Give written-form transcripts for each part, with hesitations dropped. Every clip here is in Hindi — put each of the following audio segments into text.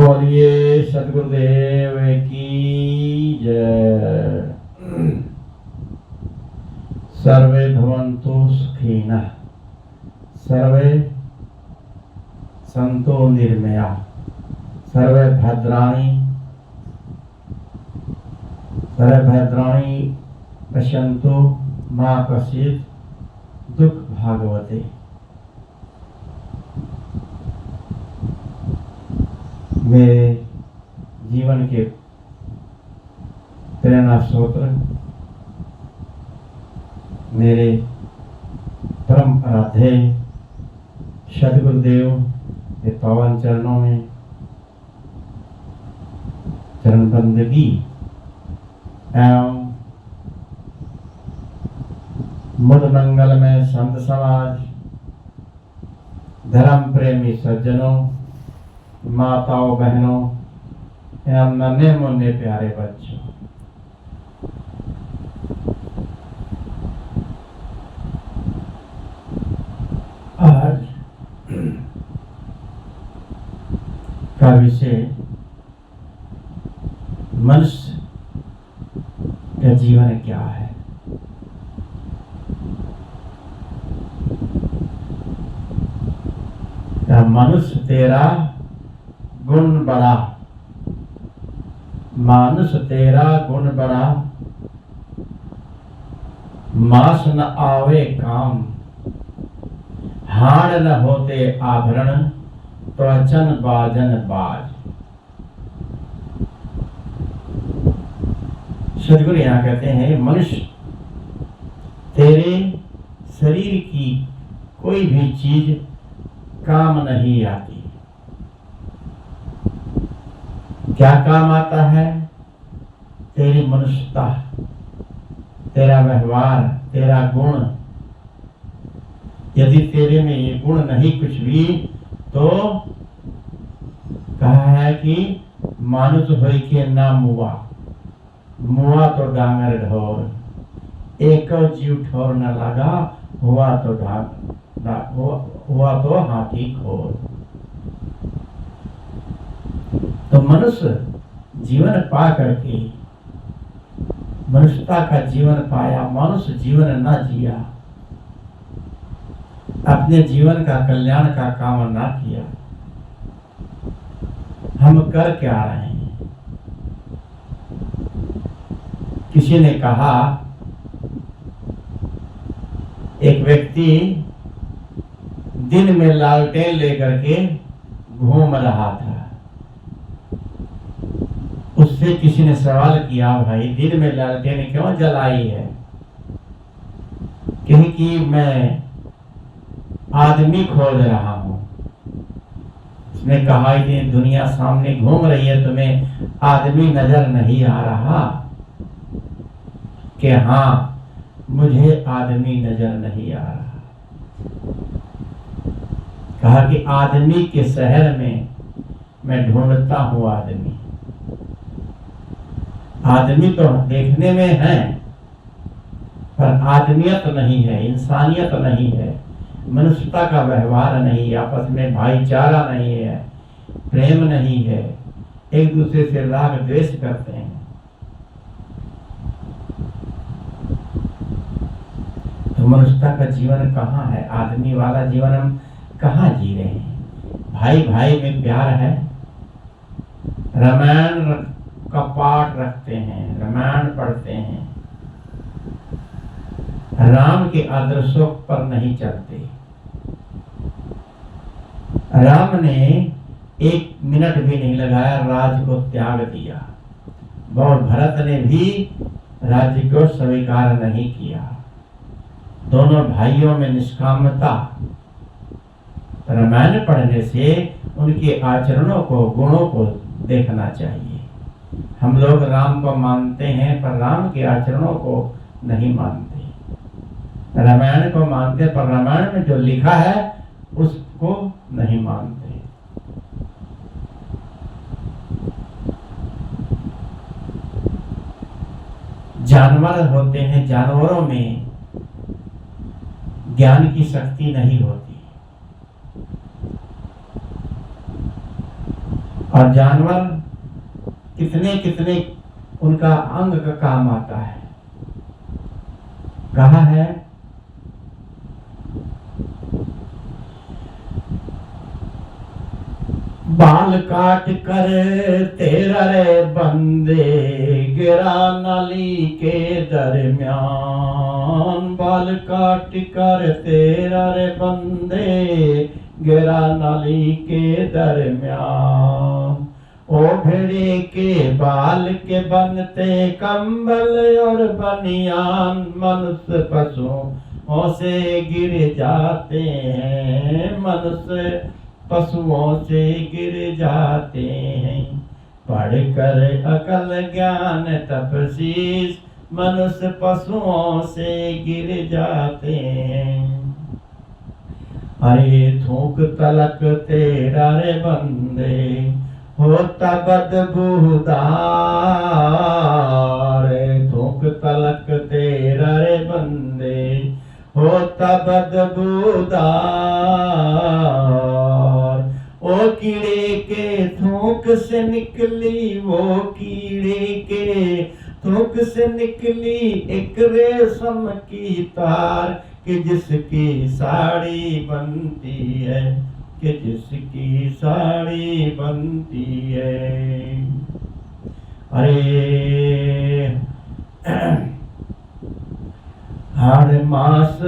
बोलिए सद्गुरुदेव की जय। सर्वे भवन्तु सुखिनः, सर्वे सन्तु निर्मयाः, सर्वे भद्राणि पश्यन्तु मा कश्चित् दुःख भागवते। मेरे जीवन के प्रेरणा स्रोत मेरे परम आराध्य सद्गुरुदेव के पावन चरणों में चरण बंदगी एवं मुद मंगल में संत समाज, धर्म प्रेमी सज्जनों, माताओं बहनों एवं नन्हे मुन्ने प्यारे बच्चों, आज का विषय मनुष्य का जीवन क्या है। मनुष्य तेरा गुण बड़ा, मानुष तेरा गुण बड़ा, मास न आवे काम, हाड़ न होते आभरण, त्वचन बाजन बाज। सद्गुरु यहाँ कहते हैं मनुष्य तेरे शरीर की कोई भी चीज काम नहीं आती। क्या काम आता है? तेरी मनुष्यता, तेरा व्यवहार, तेरा गुण। यदि तेरे में ये गुण नहीं कुछ भी तो कहा है कि मानुष होई के ना मुआ, मुआ तो डांगर ढोर, एक जीव ठोर न लगा, हुआ तो हाथी खोर। तो मनुष्य जीवन पा करके मनुष्यता का जीवन पाया, मनुष्य जीवन न जिया, अपने जीवन का कल्याण का काम ना किया। हम कर क्या रहे हैं? किसी ने कहा एक व्यक्ति दिन में लालटेन लेकर के घूम रहा था। उससे किसी ने सवाल किया, भाई दिन में लालटेन क्यों जलाई है? क्योंकि मैं आदमी खोज रहा हूं। उसने कहा कि दुनिया सामने घूम रही है, तुम्हें आदमी नजर नहीं आ रहा? कि हाँ, मुझे आदमी नजर नहीं आ रहा। कहा कि आदमी के शहर में मैं ढूंढता हूं आदमी। आदमी तो देखने में है पर आदमियत नहीं है, इंसानियत नहीं है, मनुष्यता का व्यवहार नहीं है, आपस में भाईचारा नहीं है, प्रेम नहीं है, एक दूसरे से राग द्वेष करते हैं। तो मनुष्यता का जीवन कहाँ है? आदमी वाला जीवन हम कहाँ जी रहे हैं? भाई भाई में प्यार है, रामायण का पाठ रखते हैं, रामायण पढ़ते हैं, राम के आदर्शों पर नहीं चलते। राम ने एक मिनट भी नहीं लगाया, राज्य को त्याग दिया। और भरत ने भी राज्य को स्वीकार नहीं किया। दोनों भाइयों में निष्कामता। रामायण पढ़ने से उनके आचरणों को, गुणों को देखना चाहिए। हम लोग राम को मानते हैं पर राम के आचरणों को नहीं मानते। रामायण को मानते पर रामायण में जो लिखा है उसको नहीं मानते। जानवर होते हैं, जानवरों में ज्ञान की शक्ति नहीं होती। और जानवर कितने कितने उनका अंग का काम आता है। कहा है बाल काट कर तेरा रे बंदे गिरा नाली के दरमियान, बाल काट कर तेरा रे बंदे गिरा नाली के दरमियान, ओ भेड़े के बाल के बनते कंबल और बनियान, मनुष्य पशुओं से गिर जाते हैं, मनुष्य पशुओं से गिर जाते हैं, पढ़कर अकल ज्ञान तपसीस मनुष्य पशुओं से गिर जाते हैं। अरे थूक तलक तेरा रे बंदे होता बदबूदार, थूक तलक तेरा रे बंदे होता बदबूदार, ओ कीड़े के थूक से निकली, वो कीड़े के थूक से निकली एक रेशम की तार, कि जिसकी साड़ी बनती है, कि जिसकी साड़ी बनती है। अरे हर मास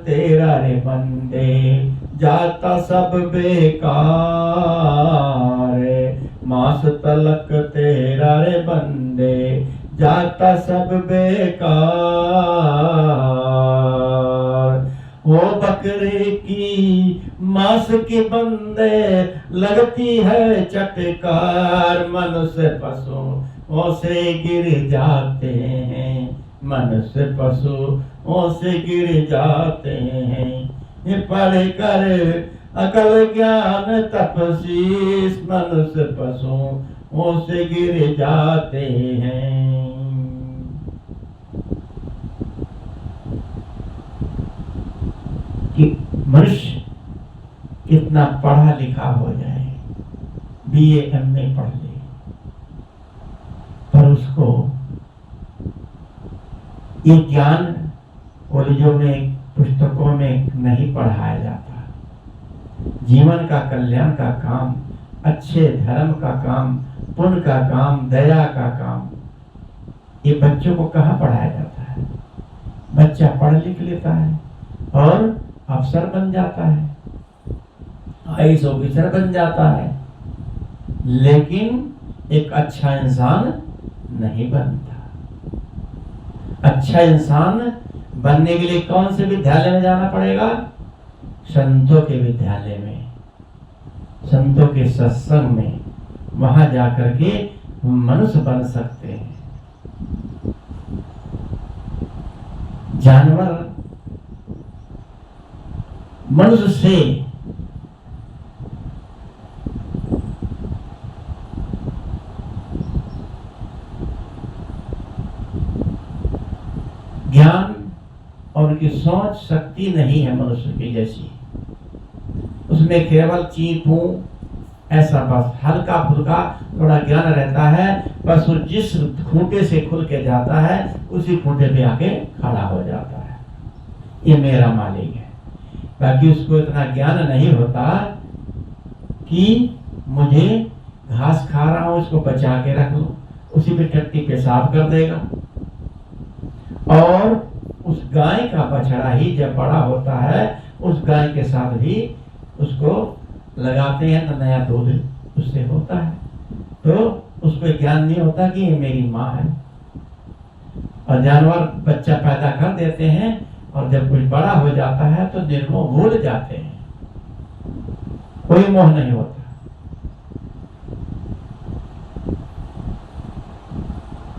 तेरा रे बंदे जाता सब बेकार, मास तलक तेरा रे बंदे जाता सब बेकार, वो बकरे की मांस के बंदे लगती है चटकार, मनुष्य पशुओं से गिर जाते हैं, मनुष्य पशुओं से गिर जाते हैं, ये पढ़ कर अकल ज्ञान तपसीस मनुष्य पशुओं से गिर जाते हैं। कि मनुष्य कितना पढ़ा लिखा हो जाए, BA MA पढ़ ले, पर उसको ये ज्ञान कॉलेजों में पुस्तकों में नहीं पढ़ाया जाता। जीवन का कल्याण का काम, अच्छे धर्म का काम, पुण्य का काम, दया का काम, ये बच्चों को कहाँ पढ़ाया जाता है। बच्चा पढ़ लिख लेता है और अफसर बन जाता है, IAS ऑफिसर बन जाता है, लेकिन एक अच्छा इंसान नहीं बनता। अच्छा इंसान बनने के लिए कौन से विद्यालय में जाना पड़ेगा? संतों के विद्यालय में, संतों के सत्संग में, वहां जाकर के मनुष्य बन सकते हैं। जानवर मनुष्य से ज्ञान और उनकी सोच शक्ति नहीं है मनुष्य की जैसी, उसमें केवल चींपू ऐसा बस हल्का फुल्का थोड़ा ज्ञान रहता है, बस वो जिस खूंटे से खुल के जाता है उसी खूंटे पे आके खड़ा हो जाता है, ये मेरा मालिक है। बाकी उसको इतना ज्ञान नहीं होता कि मुझे घास खा रहा हूं उसको बचा के रख लूं, उसी पे टट्टी पेशाब कर देगा। और उस गाय का बछड़ा ही जब बड़ा होता है उस गाय के साथ भी उसको लगाते हैं तो नया दूध उससे होता है, तो उसको ज्ञान नहीं होता कि ये मेरी माँ है। और जानवर बच्चा पैदा कर देते हैं और जब कुछ बड़ा हो जाता है तो निर्मोह भूल जाते हैं, कोई मोह नहीं होता।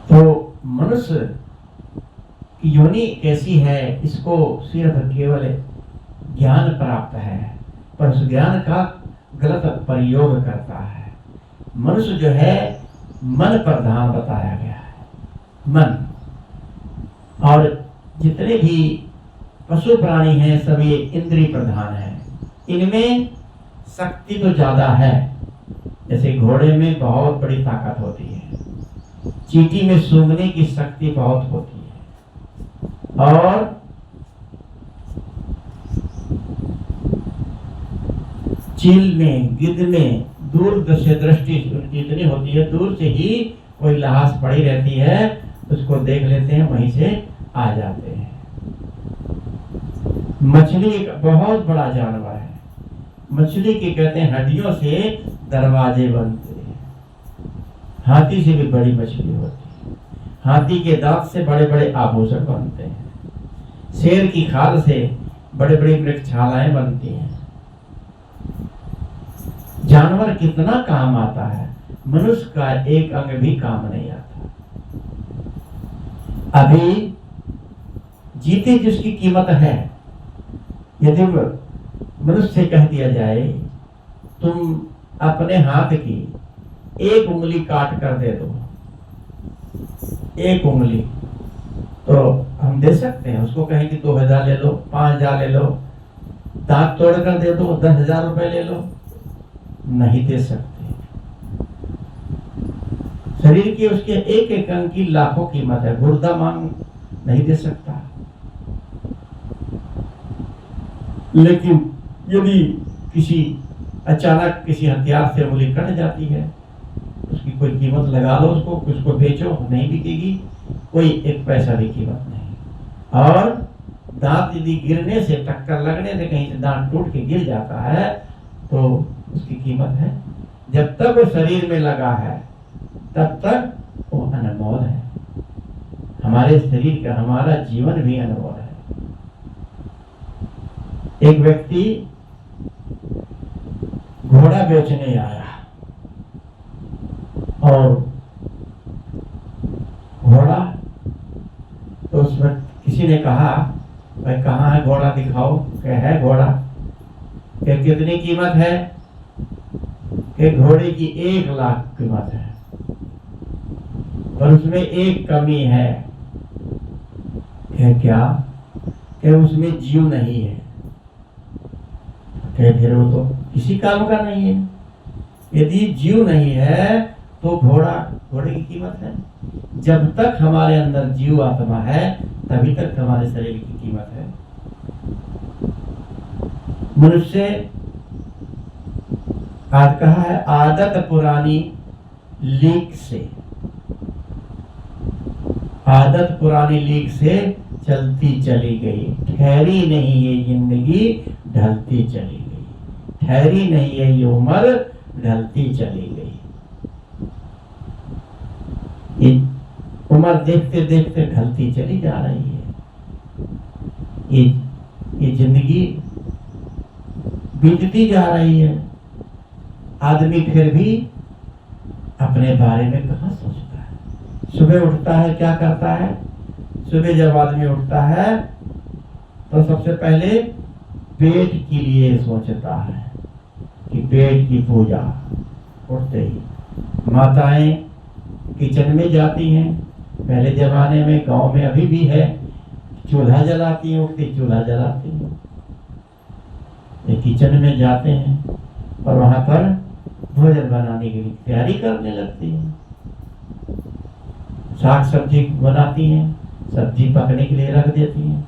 तो मनुष्य की योनि कैसी है, इसको सिर्फ केवल ज्ञान प्राप्त है, पर उस ज्ञान का गलत प्रयोग करता है। मनुष्य जो है मन प्रधान बताया गया है, मन। और जितने भी पशु प्राणी हैं सभी इंद्रिय प्रधान हैं, इनमें शक्ति तो ज्यादा है जैसे घोड़े में बहुत बड़ी ताकत होती है, चींटी में सूंघने की शक्ति बहुत होती है, और चील में, गिद्ध में दूर से दृष्टि इतनी होती है, दूर से ही कोई लाश पड़ी रहती है, उसको देख लेते हैं, वहीं से आ जाते हैं। मछली एक बहुत बड़ा जानवर है। मछली के कहते हैं हड्डियों से दरवाजे बनते हैं। हाथी से भी बड़ी मछली होती है। हाथी के दांत से बड़े बड़े आभूषण बनते हैं। शेर की खाल से बड़े बड़ी वृक्षशालाएं बनती हैं। जानवर कितना काम आता है, मनुष्य का एक अंग भी काम नहीं आता। अभी जीते जिसकी कीमत है, यदि मनुष्य से कह दिया जाए तुम अपने हाथ की एक उंगली काट कर दे दो, एक उंगली, तो हम दे सकते हैं। उसको कहें कि 2000 ले लो, 5000 ले लो। दांत तोड़ कर दे दो, 10,000 रुपए ले लो, नहीं दे सकते। शरीर की उसके एक एक अंग की लाखों कीमत है। गुर्दा मांग नहीं दे सकता। लेकिन यदि किसी अचानक किसी हथियार से उंगली कट जाती है, उसकी कोई कीमत लगा लो, उसको बेचो, नहीं बिकेगी, कोई एक पैसा भी कीमत नहीं। और दांत यदि गिरने से, टक्कर लगने से कहीं से दांत टूट के गिर जाता है तो उसकी कीमत है। जब तक वो शरीर में लगा है तब तक वो अनमोल है। हमारे शरीर का, हमारा जीवन भी अनमोल है। एक व्यक्ति घोड़ा बेचने आया और घोड़ा, तो उस वक्त किसी ने कहा भाई कहाँ है घोड़ा, दिखाओ। क्या है घोड़ा? क्या कितनी कीमत है? कि घोड़े की 1 लाख कीमत है, पर उसमें एक कमी है। क्या? कि उसमें जीव नहीं है। फिर वो तो किसी काम का नहीं है। यदि जीव नहीं है तो घोड़े की कीमत है। जब तक हमारे अंदर जीव आत्मा है तभी तक हमारे शरीर की कीमत है। मनुष्य आज कहा है आदत पुरानी लीक से, आदत पुरानी लीक से चलती चली गई, ठहरी नहीं ये जिंदगी ढलती चली गई, ठहरी नहीं ये उम्र ढलती चली गई। ये उम्र देखते देखते ढलती चली जा रही है। ये जिंदगी बीतती जा रही है। आदमी फिर भी अपने बारे में कहाँ सोचता है? सुबह उठता है, क्या करता है? सुबह जब आदमी उठता है तो सबसे पहले पेट के लिए सोचता है कि पेट की पूजा। उठते ही माताएं किचन में जाती हैं। पहले जमाने में, गांव में अभी भी है, चूल्हा जलाती हैं, उठती चूल्हा जलाती हैं, ये किचन में जाते हैं और वहां पर भोजन बनाने की तैयारी करने लगती हैं। साग सब्जी बनाती हैं, सब्जी पकने के लिए रख देती हैं।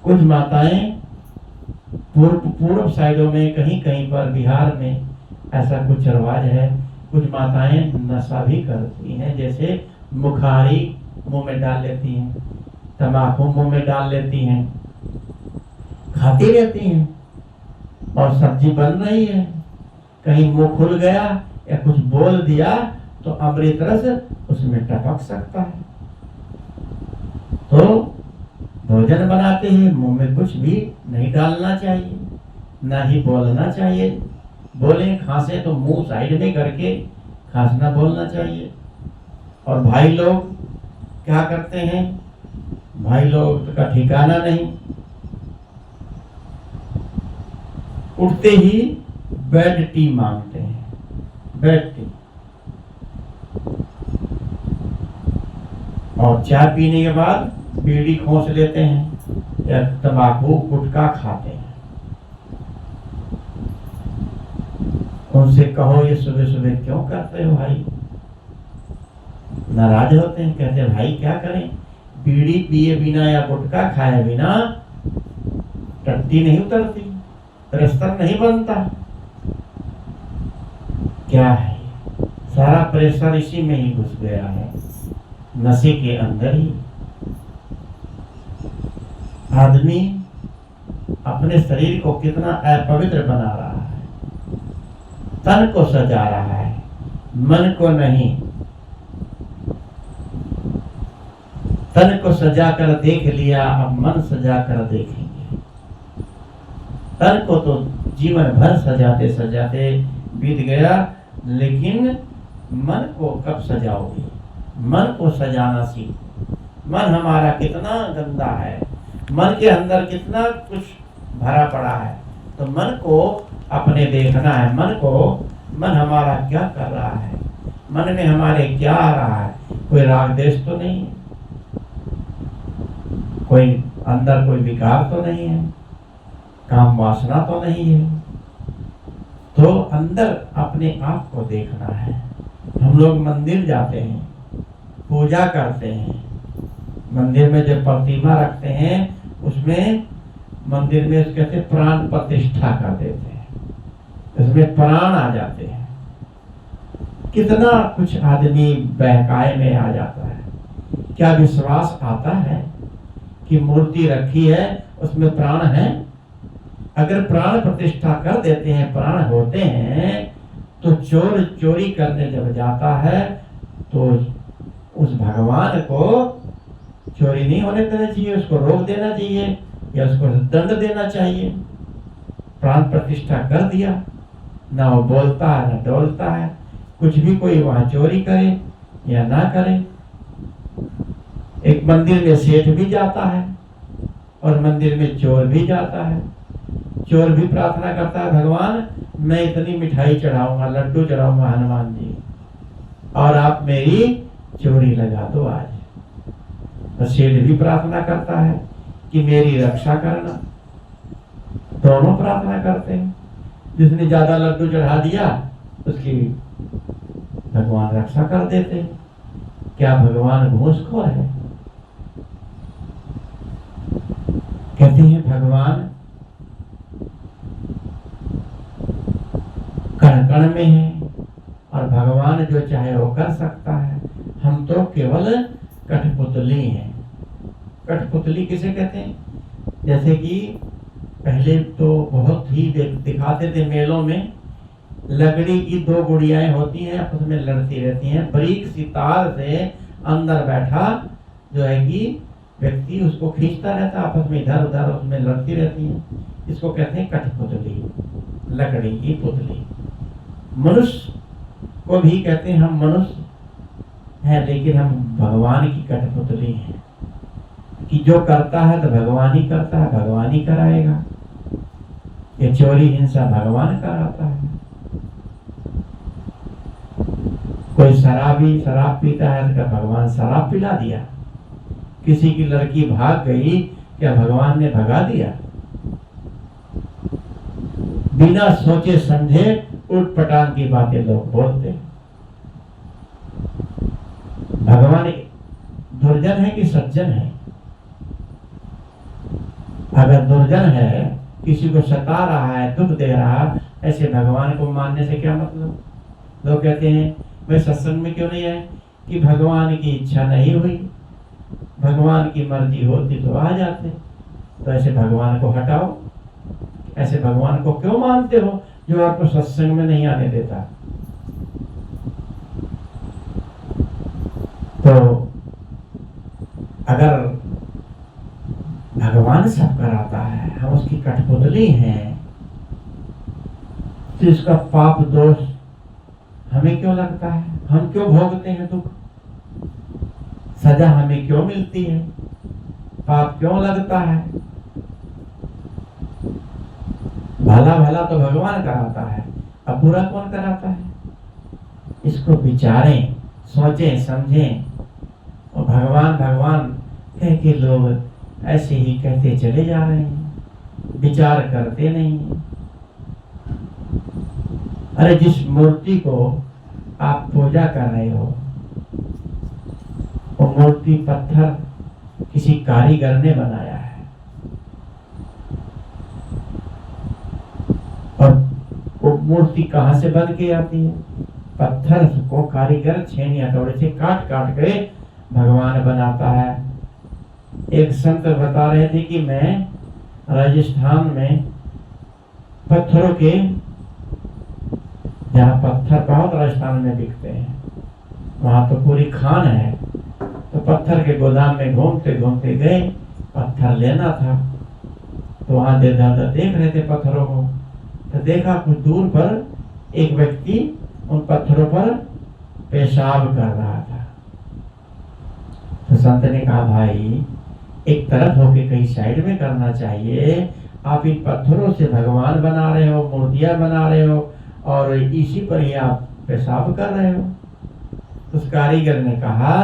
कुछ माताएं पूर्व साइडों में, कहीं कहीं पर बिहार में ऐसा कुछ रिवाज है, कुछ माताएं नशा भी करती हैं। जैसे मुखारी मुंह में डाल लेती हैं, तम्बाकू मुंह में डाल लेती हैं, खाती रहती हैं। और सब्जी बन रही है, कहीं मुंह खुल गया या कुछ बोल दिया तो अमृत रस उसमें टपक सकता है। तो भोजन बनाते हैं, मुंह में कुछ भी नहीं डालना चाहिए, ना ही बोलना चाहिए। बोले खांसे तो मुंह साइड में करके खांसना बोलना चाहिए। और भाई लोग क्या करते हैं? भाई लोग का ठिकाना नहीं। उठते ही बेड टी मांगते हैं, बेड टी। और चाय पीने के बाद बीड़ी खोस लेते हैं या तंबाकू गुटखा खाते हैं। उनसे कहो ये सुबह सुबह क्यों करते हो भाई? नाराज होते हैं, कहते हैं भाई क्या करें, बीड़ी पिए बिना या गुटखा खाए बिना टट्टी नहीं उतरती, प्रेशर नहीं बनता। क्या है, सारा प्रेशर इसी में ही घुस गया है, नशे के अंदर ही। आदमी अपने शरीर को कितना अपवित्र बना रहा है, तन को सजा रहा है, मन को नहीं। तन को सजा कर देख लिया, अब मन सजा कर देखेंगे। तन को तो जीवन भर सजाते सजाते बीत गया, लेकिन मन को कब सजाओगे? मन को सजाना सीखो। मन हमारा कितना गंदा है, मन के अंदर कितना कुछ भरा पड़ा है, तो मन को अपने देखना है। मन हमारा क्या कर रहा है, मन में हमारे क्या आ रहा है। कोई राग देश तो नहीं है, कोई अंदर कोई विकार तो नहीं है, काम वासना तो नहीं है। तो अंदर अपने आप को देखना है। हम लोग मंदिर जाते हैं, पूजा करते हैं, मंदिर में जो प्रतिमा रखते हैं उसमें मंदिर में कहते प्राण प्रतिष्ठा कर देते हैं, उसमें प्राण आ जाते हैं। कितना कुछ आदमी बहकाए में आ जाता है। क्या विश्वास आता है कि मूर्ति रखी है उसमें प्राण है? अगर प्राण प्रतिष्ठा कर देते हैं, प्राण होते हैं, तो चोर चोरी करने जब जाता है तो उस भगवान को चोरी नहीं होने देना चाहिए, उसको रोक देना चाहिए या उसको दंड देना चाहिए। प्राण प्रतिष्ठा कर दिया, ना वो बोलता है ना डोलता है, कुछ भी कोई वहां चोरी करे या ना करे। एक मंदिर में सेठ भी जाता है और मंदिर में चोर भी जाता है। चोर भी प्रार्थना करता है, भगवान मैं इतनी मिठाई चढ़ाऊंगा, लड्डू चढ़ाऊंगा हनुमान जी, और आप मेरी चोरी लगा दो आज। तो सेठ भी प्रार्थना करता है कि मेरी रक्षा करना। दोनों प्रार्थना करते हैं। जिसने ज्यादा लड्डू चढ़ा दिया उसकी भगवान रक्षा कर देते हैं। क्या भगवान घूसखोर है? कहते हैं भगवान कण कण में है और भगवान जो चाहे वो कर सकता है। हम तो केवल कठपुतली हैं। कठपुतली किसे कहते हैं? जैसे कि पहले तो बहुत ही दिखाते थे मेलों में, लकड़ी की दो गुड़ियाएं होती हैं, आपस में लड़ती रहती हैं। बारीक सी तार से अंदर बैठा जो है कि व्यक्ति उसको खींचता रहता, आपस में इधर उधर उसमें लड़ती रहती हैं। इसको कहते हैं कठपुतली, लकड़ी की पुतली। मनुष्य को भी कहते हैं हम मनुष्य हैं, लेकिन हम भगवान की कठपुतली हैं कि जो करता है तो भगवान ही करता है, भगवान ही कराएगा। ये चोरी हिंसा भगवान कराता है। कोई शराबी शराब पीता है तो क्या भगवान शराब पिला दिया? किसी की लड़की भाग गई, क्या भगवान ने भगा दिया? बिना सोचे समझे उठ पटांग की बातें लोग बोलते हैं। भगवान दुर्जन है कि सज्जन है? अगर दुर्जन है, किसी को सता रहा है, दुख दे रहा है, ऐसे भगवान को मानने से क्या मतलब? लोग कहते हैं वे सत्संग में क्यों नहीं आए? कि भगवान की इच्छा नहीं हुई, भगवान की मर्जी होती तो आ जाते। तो ऐसे भगवान को हटाओ। ऐसे भगवान को क्यों मानते हो जो आपको सत्संग में नहीं आने देता? तो अगर भगवान सब कराता है, हम उसकी कठपुतली हैं, तो इसका पाप दोष हमें क्यों लगता है? हम क्यों भोगते हैं दुख? सजा हमें क्यों मिलती है? पाप क्यों लगता है? भला भला तो भगवान कराता है, अब बुरा कौन कराता है? इसको विचारें, सोचें, समझें। और भगवान भगवान कह के लोग ऐसे ही कहते चले जा रहे हैं, विचार करते नहीं। अरे जिस मूर्ति को आप पूजा कर रहे हो वो मूर्ति पत्थर किसी कारीगर ने बनाया है, और वो मूर्ति कहां से बन के आती है? पत्थर को कारीगर छेनी हथौड़े से काट काट के भगवान बनाता है। एक संत बता रहे थे कि मैं राजस्थान में पत्थरों के, जहाँ पत्थर बहुत राजस्थान में बिकते हैं, वहां तो पूरी खान है, तो पत्थर के गोदाम में घूमते घूमते गए, पत्थर लेना था। तो वहां देख रहे थे पत्थरों को, तो देखा कुछ दूर पर एक व्यक्ति उन पत्थरों पर पेशाब कर रहा था। तो संत ने कहा, भाई एक तरफ होके कहीं साइड में करना चाहिए, आप इन पत्थरों से भगवान बना रहे हो, मूर्तियां बना रहे हो, और इसी पर ही आप पेशाब कर रहे हो। उस कारीगर ने कहा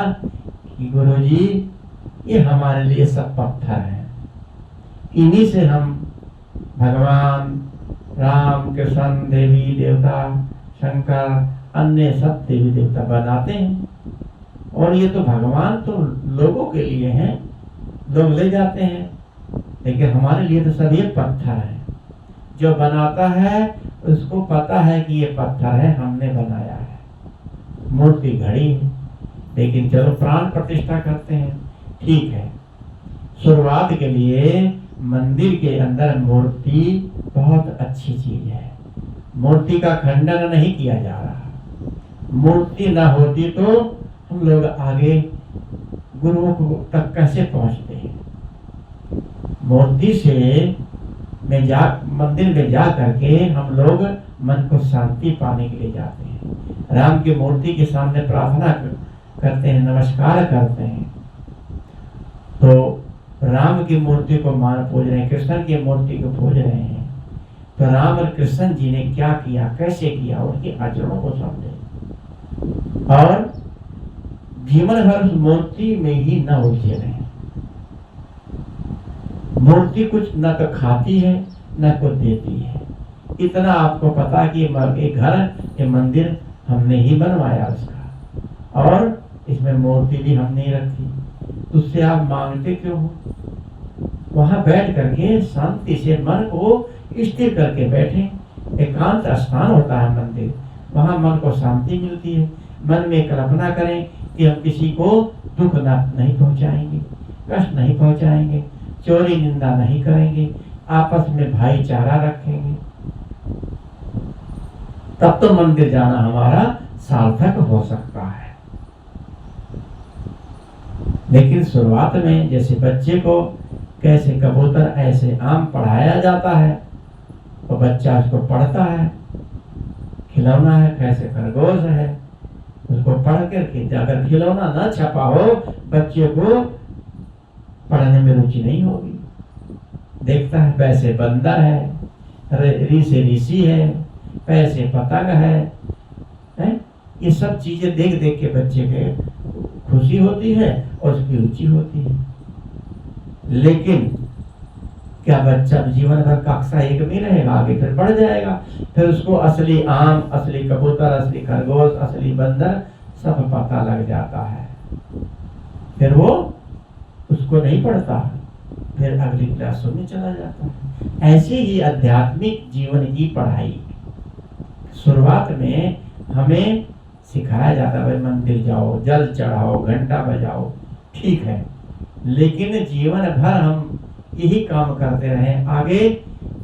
कि गुरुजी, ये हमारे लिए सब पत्थर हैं, इन्हीं से हम भगवान राम, कृष्ण, देवी देवता, शंकर, अन्य सब देवी देवता बनाते हैं, और ये तो भगवान तो लोगों के लिए हैं, लोग ले जाते हैं, लेकिन हमारे लिए तो सब ये पत्थर है। जो बनाता है उसको पता है कि ये पत्थर है, हमने बनाया है, मूर्ति घड़ी है, लेकिन चलो प्राण प्रतिष्ठा करते हैं, ठीक है। शुरुआत के लिए मंदिर के अंदर मूर्ति बहुत अच्छी चीज है, मूर्ति का खंडन नहीं किया जा रहा। मूर्ति ना होती तो हम लोग आगे गुरुओं तक कैसे पहुंचते हैं? मूर्ति से मंदिर में जा करके हम लोग मन को शांति पाने के लिए जाते हैं, राम की मूर्ति के सामने प्रार्थना करते हैं, नमस्कार करते हैं। तो राम की मूर्ति को पूज रहे हैं, कृष्ण की मूर्ति को पूज रहे हैं, तो राम और कृष्ण जी ने क्या किया, कैसे किया, उनके आचरणों को समझे और जीवन भर उस मूर्ति में ही न उलझे रहे। मूर्ति कुछ न तो खाती है न कुछ देती है, इतना आपको पता कि ये घर, ये मंदिर हमने ही बनवाया उसका, और इसमें मूर्ति भी हमने रखी, उससे आप मांगते क्यों हो? वहां बैठ करके शांति से मन को स्थिर करके बैठे। एकांत स्थान होता है मंदिर, वहां मन को शांति मिलती है। मन में कल्पना करें कि हम किसी को दुख नहीं पहुंचाएंगे, कष्ट नहीं पहुंचाएंगे, चोरी निंदा नहीं करेंगे, आपस में भाईचारा रखेंगे, तब तो मंदिर जाना हमारा सार्थक हो सकता है। लेकिन शुरुआत में जैसे बच्चे को कैसे कबूतर ऐसे आम पढ़ाया जाता है, तो बच्चा उसको पढ़ता है, खिलौना है कैसे खरगोश है, उसको पढ़ करके अगर खिलौना न छपा हो, बच्चे को पढ़ने में रुचि नहीं होगी। देखता है पैसे बंदर है, री से ऋषि है, पैसे पतंग है? ये सब चीजें देख देख के बच्चे के खुशी होती है और उसकी रुचि होती है। लेकिन क्या बच्चा जीवन भर कक्षा 1 में रहेगा? आगे फिर बढ़ जाएगा, फिर उसको असली आम, असली कबूतर, असली खरगोश, असली बंदर सब पता लग जाता है, फिर वो उसको नहीं पढ़ता, फिर अगली क्लासों में चला जाता है। ऐसे ही आध्यात्मिक जीवन की पढ़ाई शुरुआत में हमें सिखाया जाता है, मंदिर जाओ, जल चढ़ाओ, घंटा बजाओ, ठीक है, लेकिन जीवन भर हम यही काम करते रहें, आगे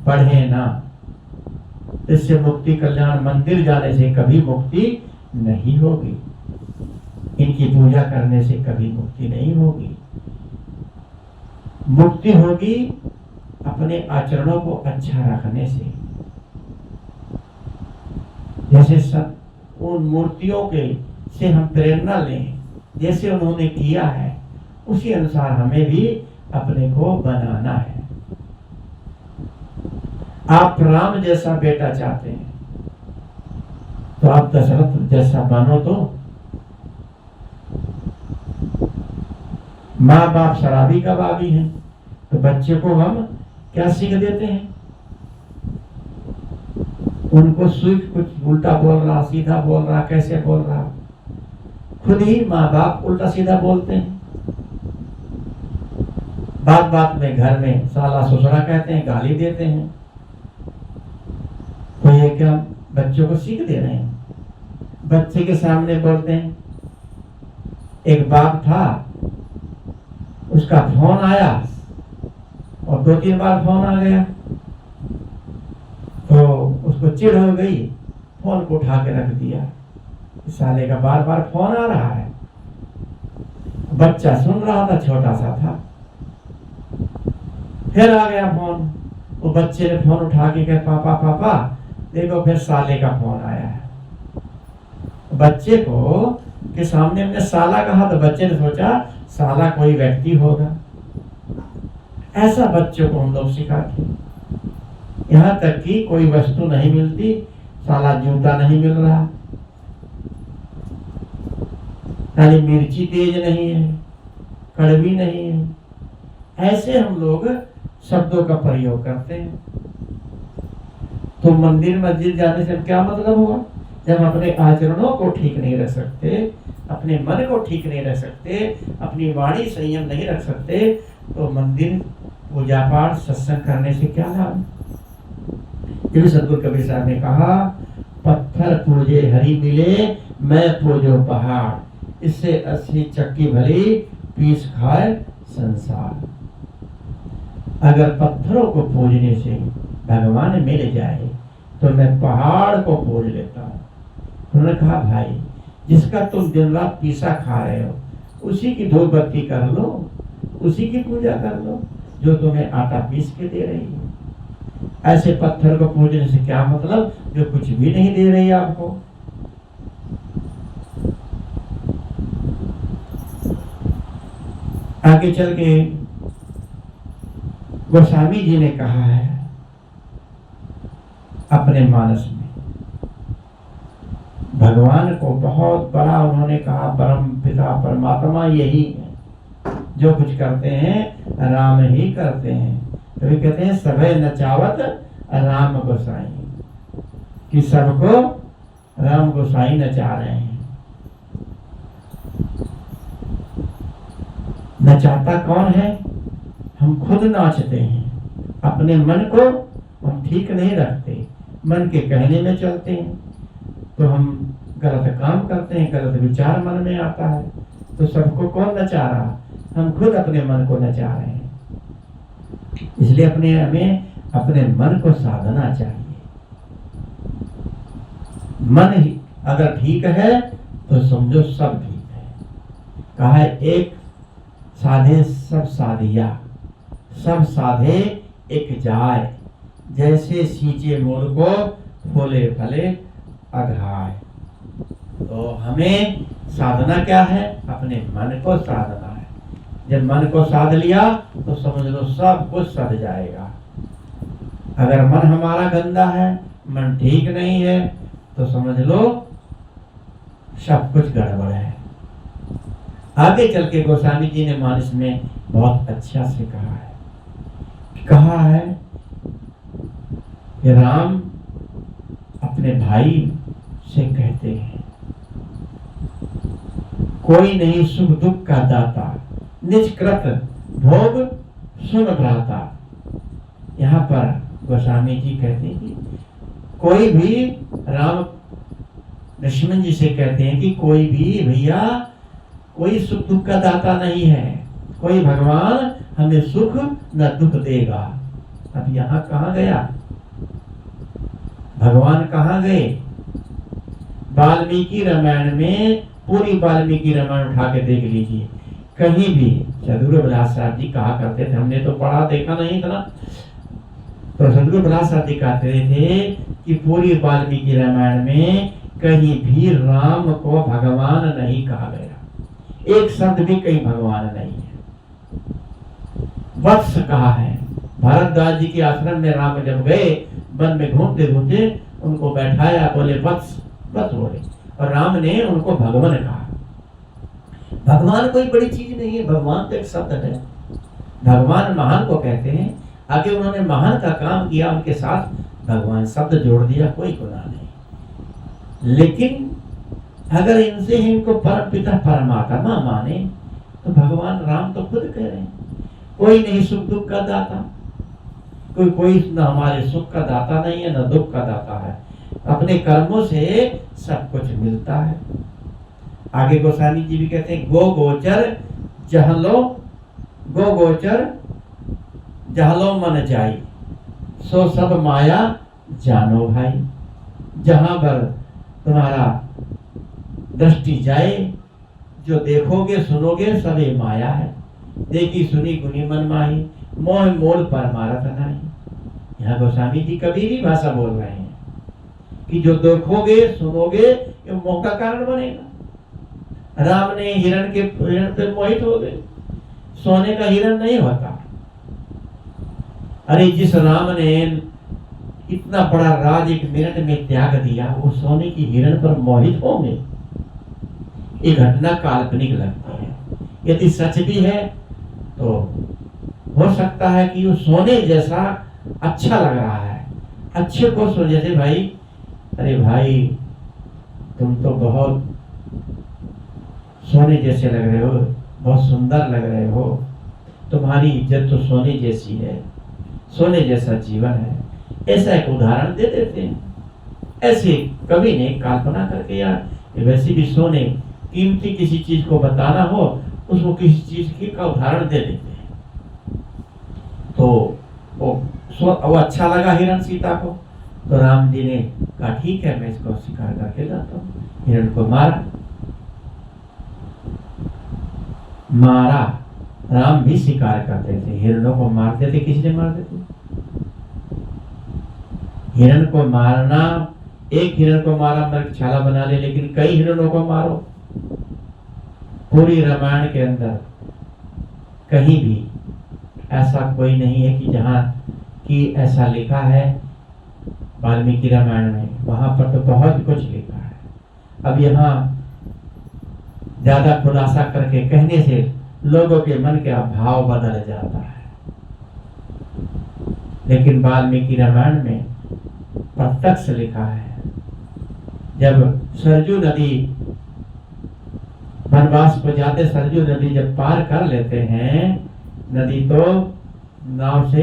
बढ़े ना, इससे मुक्ति कल्याण मंदिर जाने से कभी मुक्ति नहीं होगी, इनकी पूजा करने से कभी मुक्ति नहीं होगी। मुक्ति होगी अपने आचरणों को अच्छा रखने से। जैसे उन मूर्तियों के से हम प्रेरणा लें, जैसे उन्होंने किया है उसी अनुसार हमें भी अपने को बनाना है। आप राम जैसा बेटा चाहते हैं तो आप दशरथ जैसा बनो। तो माँ बाप शराबी कबाबी हैं, तो बच्चे को हम क्या सीख देते हैं? उनको सीख कुछ उल्टा बोल रहा, सीधा बोल रहा, कैसे बोल रहा। खुद ही माँ बाप उल्टा सीधा बोलते हैं, बात बात में घर में साला ससुरा कहते हैं, गाली देते हैं। तो ये क्या बच्चों को सीख दे रहे हैं? बच्चे के सामने बोलते हैं। एक बाप था, उसका फोन आया और 2-3 बार फोन आ गया, तो उसको चिढ़ हो गई, फोन को उठा के रख दिया। साले का बार बार फोन आ रहा है। बच्चा सुन रहा था, छोटा सा था। फिर आ गया फोन, वो बच्चे ने फोन उठा के कहा, पापा पापा देखो फिर साले का फोन आया है। बच्चे को के सामने हमने साला कहा तो बच्चे ने सोचा साला कोई व्यक्ति होगा। ऐसा बच्चों को हम लोग सिखाते हैं। यहाँ तक कि कोई वस्तु नहीं मिलती, साला जूता नहीं मिल रहा, यानी मिर्ची तेज नहीं है, कड़वी नहीं है, ऐसे हम लोग शब्दों का प्रयोग करते हैं। तो मंदिर मस्जिद जाने से क्या मतलब हुआ? जब अपने आचरणों को ठीक नहीं रख सकते, अपने मन को ठीक नहीं रख सकते, अपनी वाणी संयम नहीं रख सकते, तो मंदिर पूजा पाठ सत्संग करने से क्या लाभ? ये सदगुरु कबीर साहब ने कहा, पत्थर पूजे हरि मिले, मैं पूजो पहाड़, इससे 80 चक्की भरी पीस खाए संसार। अगर पत्थरों को पूजने से भगवान मिल जाए तो मैं पहाड़ को पूज लेता हूँ। उन्होंने कहा, भाई जिसका तुम दिन रात पीसा खा रहे हो, उसी की धूप बत्ती कर लो, उसी की पूजा कर लो जो तुम्हें आटा पीस के दे रही है। ऐसे पत्थर को पूजने से क्या मतलब, जो कुछ भी नहीं दे रही आपको। आगे चल के गोस्वामी जी ने कहा है अपने मानस में, भगवान को बहुत बड़ा उन्होंने कहा, परम पिता परमात्मा यही है, जो कुछ करते हैं राम ही करते हैं। तो वे कहते हैं सभे नचावत राम गोसाई, कि सबको राम गोसाई नचा रहे हैं। नचाता कौन है? हम खुद नाचते हैं। अपने मन को हम ठीक नहीं रखते, मन के कहने में चलते हैं, तो हम गलत काम करते हैं, गलत विचार मन में आता है। तो सबको कौन नचा रहा? हम खुद अपने मन को नचा रहे हैं। इसलिए हमें अपने मन को साधना चाहिए। मन ही अगर ठीक है तो समझो सब ठीक है। कहा है, एक साधे सब साधिया, सब साधे एक जाय, जैसे सींचे मोर को फूले फले अघाय। तो हमें साधना क्या है? अपने मन को साधना है। जब मन को साध लिया तो समझ लो सब कुछ सध जाएगा। अगर मन हमारा गंदा है, मन ठीक नहीं है, तो समझ लो सब कुछ गड़बड़ है। आगे चल के गोस्वामी जी ने मानस में बहुत अच्छा से कहा है कि राम अपने भाई से कहते हैं, कोई नहीं सुख दुख का दाता, निष्कृत भोग सुन भ्राता। यहाँ पर गोस्वामी जी कहते हैं कि कोई भी, राम लक्ष्मण जी से कहते हैं कि कोई भी भैया कोई सुख दुख का दाता नहीं है, कोई भगवान हमें सुख न दुख देगा। अब यहाँ कहाँ गया भगवान? कहाँ गए? वाल्मीकि रामायण में, पूरी वाल्मीकि रामायण उठा के देख लीजिए, कहीं भी सदगुरु बिलास साहब जी कहा करते थे, हमने तो पढ़ा देखा नहीं था ना, तो सदगुरु बिलास साहब जी कहते थे कि पूरी वाल्मीकि रामायण में कहीं भी राम को भगवान नहीं कहा गया, एक शब्द भी कहीं भगवान नहीं है। वत्स कहा है। भारद्वाज जी के आश्रम में राम जब गए, वन में घूमते घूमते उनको बैठाया, बोले वत्स, बस बोले, और राम ने उनको भगवान कहा। भगवान कोई बड़ी चीज नहीं है, भगवान तो एक शब्द है। भगवान महान को कहते हैं। आगे उन्होंने महान का काम किया, उनके साथ भगवान शब्द जोड़ दिया, कोई गुनाह नहीं। लेकिन अगर इनसे ही इनको परम पिता परमात्मा माने तो भगवान राम तो खुद कह रहे हैं कोई नहीं सुख दुख का दाता, कोई न हमारे सुख का दाता नहीं है न दुख का दाता है, अपने कर्मों से सब कुछ मिलता है। आगे गोस्वामी जी भी कहते हैं गो गोचर जहलो मन जाई, सो सब माया जानो भाई। जहां पर तुम्हारा दृष्टि जाए, जो देखोगे सुनोगे सब ये माया है। देखी सुनी गुनी मन माही, मोह मोल परमारथ नाही। यहाँ गोस्वामी जी कबीरी भाषा बोल रहे हैं कि जो देखोगे सुनोगे ये मोह का कारण बनेगा। राम ने हिरण पे मोहित हो गए, सोने का हिरण नहीं होता। अरे जिस राम ने इतना बड़ा राज एक मिनट में त्याग दिया, वो सोने की हिरण पर मोहित होंगे। ये घटना काल्पनिक लगती है, यदि सच भी है तो हो सकता है कि वो सोने जैसा अच्छा लग रहा है। अच्छे को सो जैसे भाई, अरे भाई तुम तो बहुत सोने जैसे लग रहे हो, बहुत सुंदर लग रहे हो, तुम्हारी इज्जत तो सोने जैसी है, सोने जैसा जीवन है। ऐसा एक उदाहरण दे देते हैं। ऐसे कवि ने कल्पना करके, यार वैसे भी सोने कीमती किसी चीज को बताना हो, उसको किसी चीज की का उदाहरण दे देते हैं। तो वो अच्छा लगा हिरण सीता को, तो राम जी ने कहा ठीक है मैं इसको शिकार करके लाता हूँ। हिरण को मारा। राम भी शिकार करते थे, हिरणों को मारते थे। किसने मारते थे? हिरण को मारना, एक हिरण को मारा मृगशाला बना ले, लेकिन कई हिरणों को मारो। पूरी रामायण के अंदर कहीं भी ऐसा कोई नहीं है कि जहां कि ऐसा लिखा है वाल्मीकि रामायण में, वहां पर तो बहुत कुछ लिखा है। अब यहाँ ज्यादा खुलासा करके कहने से लोगों के मन का भाव बदल जाता है, लेकिन वाल्मीकि रामायण में प्रत्यक्ष लिखा है। जब सरजू नदी वनवास को जाते, सरजू नदी जब पार कर लेते हैं नदी तो नाव से,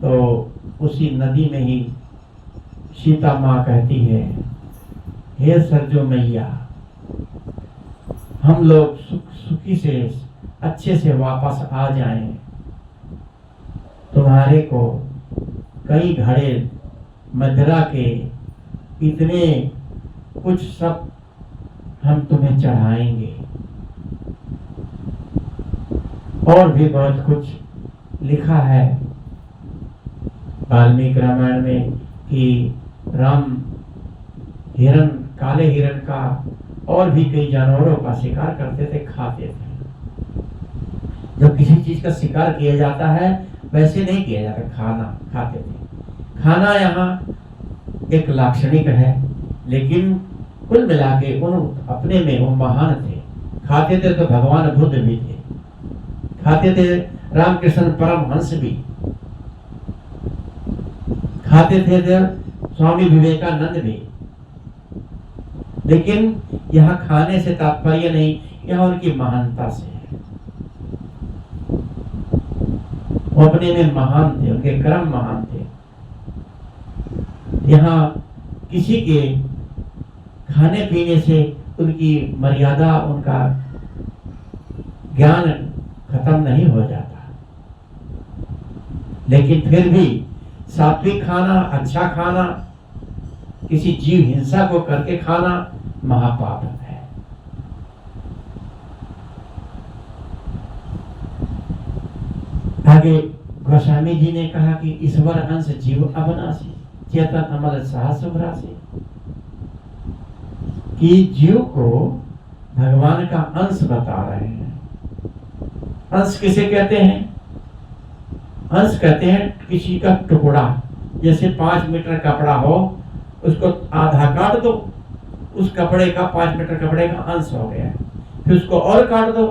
तो उसी नदी में ही सीता माँ कहती है, हे सरजू मैया, हम लोग सुखी से अच्छे से वापस आ जाएं, तुम्हारे को कई घड़े मदिरा के इतने कुछ सब हम तुम्हें चढ़ाएंगे। और भी बहुत कुछ लिखा है वाल्मीकि रामायण में कि राम हिरण, काले हिरण का और भी कई जानवरों का शिकार करते थे, खाते थे। जब किसी चीज का शिकार किया जाता है वैसे नहीं किया जाता, खाना खाते थे। खाना यहाँ एक लाक्षणिक है, लेकिन कुल मिला के उन अपने में वो महान थे। खाते थे तो भगवान बुद्ध भी थे, खाते थे रामकृष्ण परमहंस भी, खाते थे स्वामी विवेकानंद भी। लेकिन यहाँ खाने से तात्पर्य नहीं, यहाँ उनकी महानता से है। वो अपने में महान थे, उनके कर्म महान थे। यहाँ किसी के खाने पीने से उनकी मर्यादा, उनका ज्ञान खत्म नहीं हो जाता, लेकिन फिर भी सात्विक खाना, अच्छा खाना, किसी जीव हिंसा को करके खाना महापाप है। आगे गोस्वामी जी ने कहा कि ईश्वर अंश जीव अविनाशी, चेतन अमल सहस्रासी, कि जीव को भगवान का अंश बता रहे हैं। अंश किसे कहते हैं? अंश कहते हैं किसी का टुकड़ा। जैसे 5 मीटर कपड़ा हो, उसको आधा काट दो, उस कपड़े का 5 मीटर कपड़े का अंश हो गया। फिर उसको और काट दो,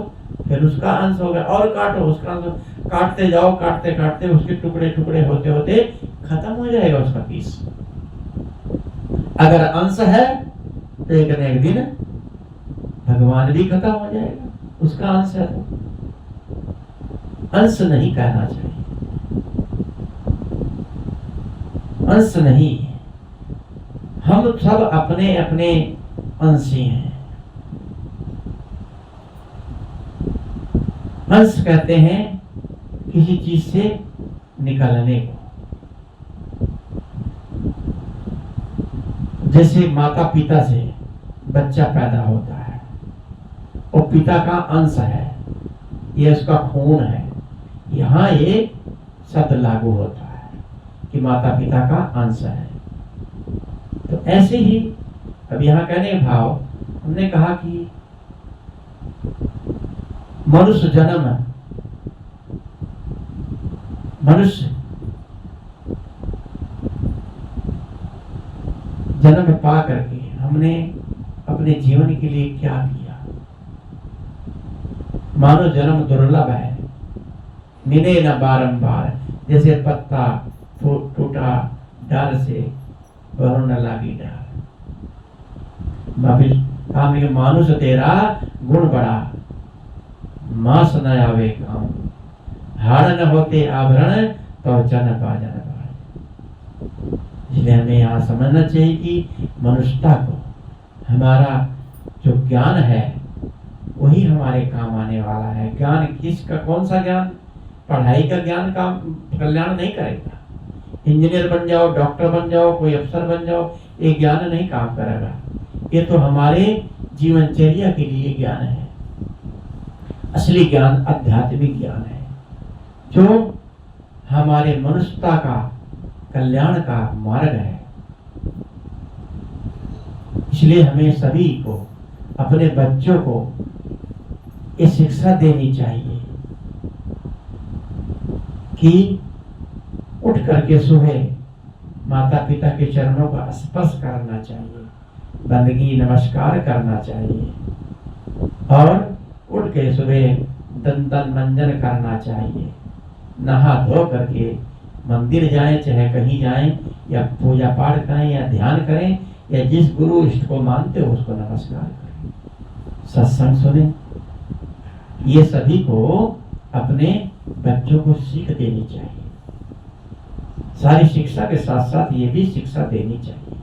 फिर उसका अंश हो गया, और काटो उसका अंश। काटते जाओ, काटते काटते उसके टुकड़े टुकड़े होते होते खत्म हो जाएगा उसका पीस। अगर अंश है तो एक न एक दिन भगवान भी खत्म हो जाएगा, उसका अंश है तो। अंश नहीं कहना चाहिए, अंश नहीं, हम सब अपने अपने अंशी हैं। अंश कहते हैं किसी चीज से निकलने को। जैसे माता पिता से बच्चा पैदा होता है, वो पिता का अंश है, ये उसका खून है। यहाँ ये शब्द लागू होता है कि माता पिता का अंश है। तो ऐसे ही अब यहाँ कहने का भाव, हमने कहा कि मनुष्य जन्म, मनुष्य जन्म पा करके हमने अपने जीवन के लिए क्या किया। मानव जन्म दुर्लभ है, मिले न बारंबार। जैसे पत्ता टूटा डाल से वह न लागी डाल। मानुष तेरा गुण बड़ा, मास न आवे काम। हाड़ न होते आभरण तो जन बाजन बाज। इसलिए हमें यहाँ समझना चाहिए कि मनुष्यता को, हमारा जो ज्ञान है वही हमारे काम आने वाला है। ज्ञान किसका, कौन सा ज्ञान? पढ़ाई का ज्ञान काम कल्याण नहीं करेगा। इंजीनियर बन जाओ, डॉक्टर बन जाओ, कोई अफसर बन जाओ, ये ज्ञान नहीं काम करेगा। ये तो हमारे जीवनचर्या के लिए ज्ञान है। असली ज्ञान आध्यात्मिक ज्ञान है, जो हमारे मनुष्यता का कल्याण का मार्ग है। इसलिए हमें सभी को, अपने बच्चों को ये शिक्षा देनी चाहिए कि उठ करके सुबह माता पिता के चरणों का स्पर्श करना चाहिए, बंदगी नमस्कार करना चाहिए, और उठ के सुबह दंतन मंजन करना चाहिए। नहा धो करके मंदिर जाएं, चाहे कहीं जाएं, या पूजा पाठ करें या ध्यान करें, या जिस गुरु इष्ट को मानते हो उसको नमस्कार करें, सत्संग सुने। ये सभी को अपने बच्चों को सीख देनी चाहिए। सारी शिक्षा के साथ साथ ये भी शिक्षा देनी चाहिए,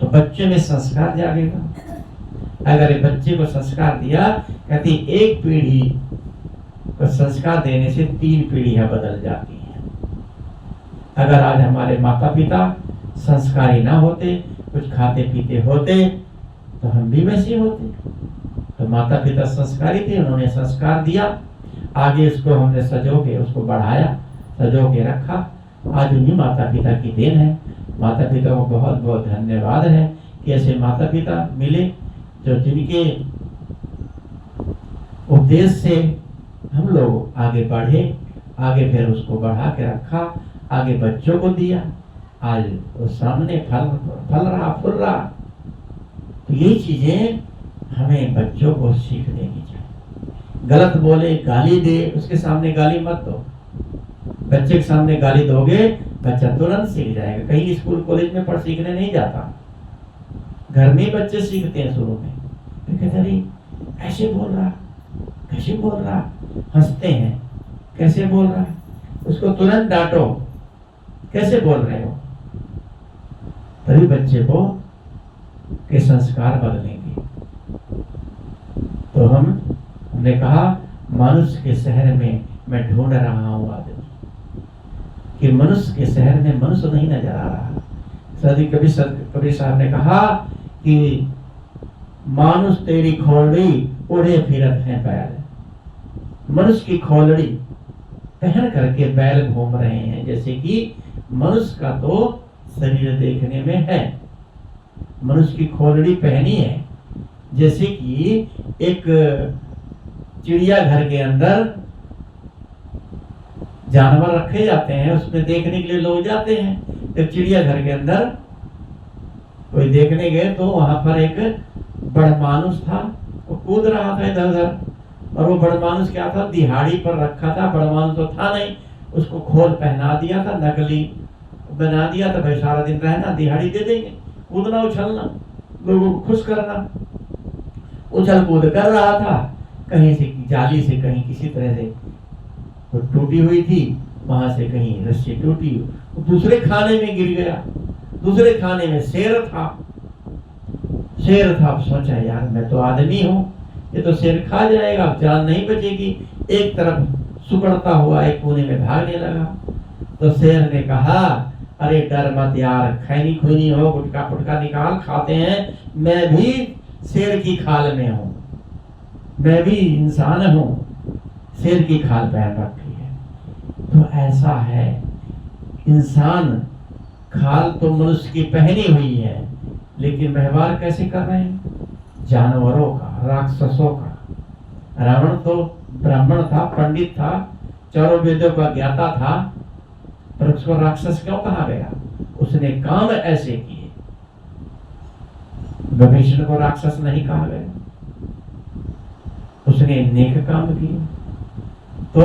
तो बच्चे में संस्कार जागेगा। अगर ये बच्चे को संस्कार दिया, कहती एक पीढ़ी को संस्कार देने से 3 पीढ़ियां बदल जाती हैं। अगर आज हमारे माता पिता संस्कारी ना होते, कुछ खाते पीते होते, तो हम भी वैसे होते। तो माता पिता संस्कारी थे, उन्होंने संस्कार दिया, आगे उसको हमने सजो के उसको बढ़ाया, सजो के रखा। आज उन्हीं माता पिता की देन है। माता पिता को बहुत बहुत धन्यवाद है कि ऐसे माता पिता मिले, जो जिनके उपदेश से हम लोग आगे बढ़े, आगे फिर उसको बढ़ा के रखा, आगे बच्चों को दिया, आज वो सामने फल रहा, फूल रहा। तो यही चीजें हमें बच्चों को सीख देनी चाहिए। गलत बोले, गाली दे, उसके सामने गाली मत दो। बच्चे के सामने गाली दोगे, बच्चा तुरंत सीख जाएगा। कहीं स्कूल कॉलेज में पढ़ सीखने नहीं जाता, घर में बच्चे सीखते हैं। शुरू में कहते अरे ऐसे बोल रहा, कैसे बोल रहा, हंसते हैं, कैसे बोल रहा, उसको तुरंत डांटो, कैसे बोल रहे हो, तभी बच्चे को के संस्कार बदलेंगे। तो हमने कहा मनुष्य के शहर में मैं ढूंढ रहा हूँ आदमी, कि मनुष्य के शहर में मनुष्य नहीं नजर आ रहा। कबीर साहब ने कहा कि मानुष तेरी खोलड़ी उड़े फिरत हैं बैल। मनुष्य की खोलड़ी पहन करके बैल घूम रहे हैं। जैसे कि मनुष्य का तो शरीर देखने में है, मनुष्य की खोलड़ी पहनी है। जैसे कि एक चिड़िया घर के अंदर जानवर रखे जाते हैं, उसमें देखने के लिए लोग जाते हैं। एक चिड़िया घर के अंदर कोई देखने गए तो वहां पर एक बड़ा मानुष था, वो कूद रहा था इधर उधर, और वो बड़ मानुस क्या था, दिहाड़ी पर रखा था, बड़ मानुस तो था नहीं, उसको खोल पहना दिया था, नकली बना दिया था, भाई सारा दिन रहना, दिहाड़ी दे देंगे, कूदना उछलना, लोगों को खुश करना। उछल कूद कर रहा था, कहीं से जाली से कहीं किसी तरह से वो टूटी हुई थी, वहां से कहीं रस्सी टूटी, दूसरे खाने में गिर गया, दूसरे खाने में शेर था। शेर था, सोचा यार मैं तो आदमी हूं, ये तो शेर खा जाएगा, जान नहीं बचेगी। एक तरफ सुकड़ता हुआ एक कोने में भागने लगा। तो शेर ने कहा, अरे डर मत यार, खैनी खुनी हो, गुटका फुटका निकाल, खाते हैं, मैं भी शेर की खाल में हूं, मैं भी इंसान हूं, शेर की खाल पहन रखी है। तो ऐसा है, इंसान खाल तो मनुष्य की पहनी हुई है, लेकिन व्यवहार कैसे कर रहे हैं, जानवरों का, राक्षसों का। रावण तो ब्राह्मण था, पंडित था, चारों वेदों का ज्ञाता था, पर उसको राक्षस क्यों कहा गया, उसने काम ऐसे किए। विभीषण को राक्षस नहीं कहा गया, उसने नेक काम किए। तो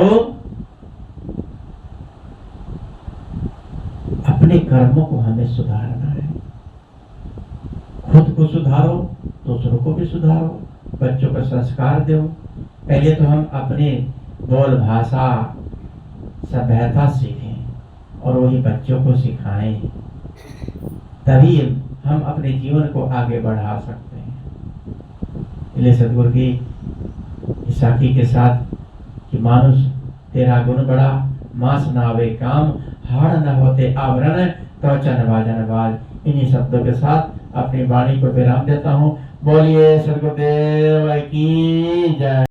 अपने कर्मों को हमें सुधारना है, खुद को सुधारो, दूसरों को भी सुधारो, बच्चों को संस्कार दो। पहले तो हम अपने बोल भाषा सभ्यता सीखें और वही बच्चों को सिखाएं, तभी हम अपने जीवन को आगे बढ़ा सकते हैं। इसलिए सदगुरु की साखी के साथ कि मानुष तेरा गुण बड़ा, मास न आवे काम, हाड़ न होते आवरण, त्वचा नवाजन बाज। इन्हीं शब्दों के साथ अपनी वाणी को विराम देता हूँ। बोलिए सदगुरुदेव की जय।